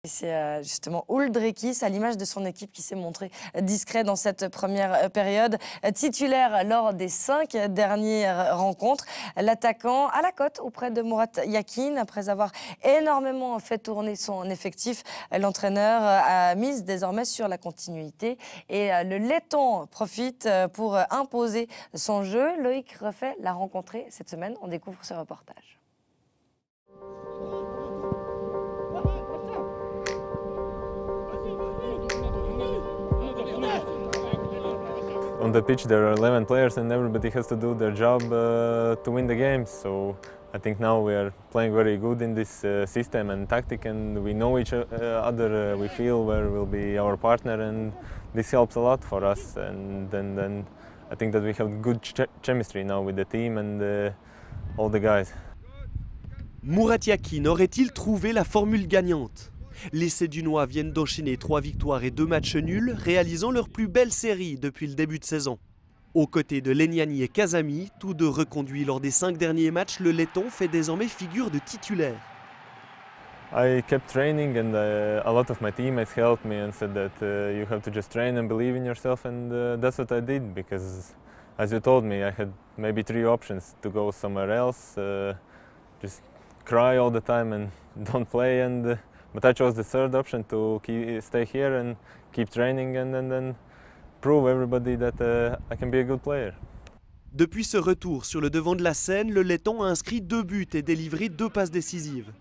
C'est justement Uldrikis, à l'image de son équipe, qui s'est montré discret dans cette première période. Titulaire lors des 5 dernières rencontres, l'attaquant à la cote auprès de Murat Yakin. Après avoir énormément fait tourner son effectif, l'entraîneur a mise désormais sur la continuité. Et le Letton profite pour imposer son jeu. Loïc Refait l'a rencontré cette semaine. On découvre ce reportage. On the pitch there are 11 players and everybody has to do their job to win the game. So I think now we are playing very good in this system and tactic, and we know each other. We feel where will be our partner, and this helps a lot for us. And then I think that we have good chemistry now with the team and all the guys. Murat Yakin aurait-il trouvé la formule gagnante? Les Sédunois viennent d'enchaîner 3 victoires et 2 matchs nuls, réalisant leur plus belle série depuis le début de saison. Aux côtés de Leniani et Kazami, tous deux reconduits lors des 5 derniers matchs, le Letton fait désormais figure de titulaire. I kept training, and a lot of my teammates helped me and said that you have to just train and believe in yourself, and that's what I did, because as you told me, I had maybe 3 options: to go somewhere else, just cry all the time and don't play, but I chose the 3rd option, to stay here and keep training and then prove everybody that I can be a good player. Depuis ce retour sur le devant de la scène, le Letton a inscrit 2 buts et délivré 2 passes décisives.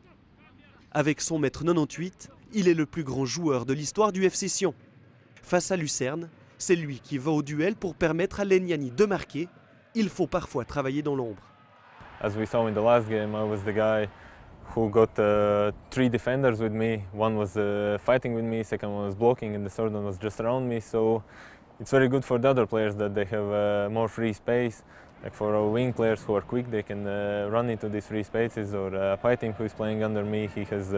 Avec son mètre 98, il est le plus grand joueur de l'histoire du FC Sion. Face à Lucerne, c'est lui qui va au duel pour permettre à Leniani de marquer. Il faut parfois travailler dans l'ombre. As we saw in the last game, I was the guy who got 3 defenders with me. One was fighting with me, second one was blocking, and the 3rd one was just around me. So it's very good for the other players that they have more free space. Like for our wing players who are quick, they can run into these free spaces. Or Paitim, who is playing under me, he has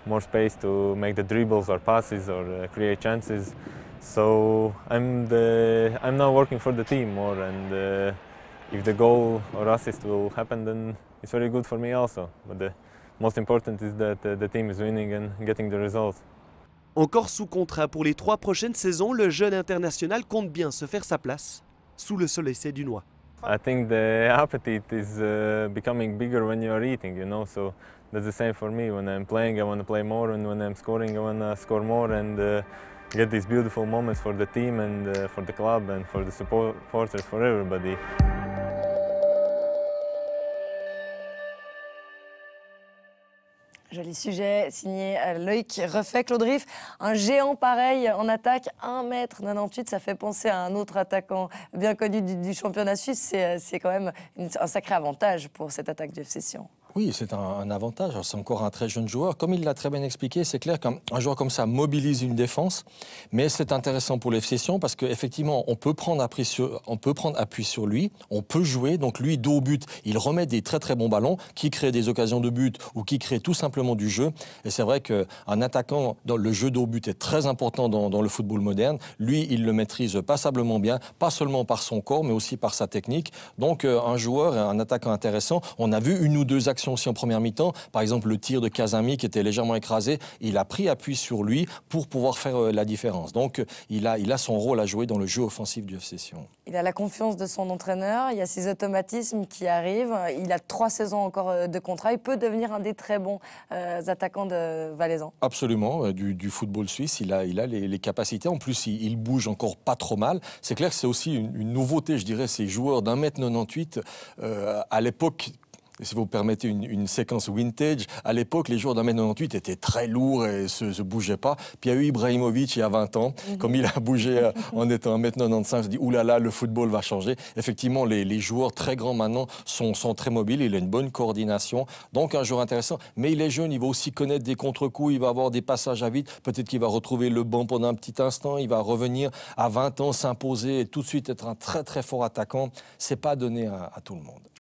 more space to make the dribbles or passes or create chances. So I'm now working for the team more, and if the goal or assist will happen, then it's very good for me also. But the most important is that the team is winning and getting the results. Encore sous contrat pour les 3 prochaines saisons, le jeune international compte bien se faire sa place sous le soleil sédunois. I think the appetite is becoming bigger when you are eating, you know, so that's the same for me. When I'm playing, I want to play more, and when I'm scoring, I want to score more and get these beautiful moments for the team and for the club and for the supporters, for everybody. Joli sujet, signé Loïc Refait. Claude Rif, un géant pareil en attaque, 1,98 m, ça fait penser à un autre attaquant bien connu du championnat suisse. C'est quand même un sacré avantage pour cette attaque du FC Sion. Oui, c'est un avantage. C'est encore un très jeune joueur. Comme il l'a très bien expliqué, c'est clair qu'un joueur comme ça mobilise une défense, mais c'est intéressant pour l'FC Sion parce qu'effectivement, on peut prendre appui sur lui, on peut jouer. Donc lui, dos au but, il remet des très très bons ballons qui créent des occasions de but ou qui créent tout simplement du jeu. Et c'est vrai qu'un attaquant, dans le jeu dos au but est très important dans le football moderne. Lui, il le maîtrise passablement bien, pas seulement par son corps, mais aussi par sa technique. Donc un joueur, un attaquant intéressant. On a vu 1 ou 2 actions aussi en première mi-temps. Par exemple, le tir de Kazami qui était légèrement écrasé, il a pris appui sur lui pour pouvoir faire la différence. Donc, il a son rôle à jouer dans le jeu offensif du FC Sion. Il a la confiance de son entraîneur, il y a ses automatismes qui arrivent. Il a 3 saisons encore de contrat. Il peut devenir un des très bons attaquants de Valaisan. Absolument, du football suisse, il a les capacités. En plus, il bouge encore pas trop mal. C'est clair que c'est aussi une nouveauté, je dirais, ces joueurs d'1,98 m. À l'époque, si vous permettez une séquence vintage, à l'époque, les joueurs d'1,98 m étaient très lourds et ne se bougeaient pas. Puis il y a eu Ibrahimovic il y a 20 ans, comme il a bougé en étant 1,95 m, on se dit « oulala, le football va changer ». Effectivement, les joueurs très grands maintenant sont très mobiles, il a une bonne coordination, donc un joueur intéressant. Mais il est jeune, il va aussi connaître des contre-coups, il va avoir des passages à vide, peut-être qu'il va retrouver le banc pendant un petit instant, il va revenir à 20 ans, s'imposer et tout de suite être un très très fort attaquant. Ce n'est pas donné à tout le monde.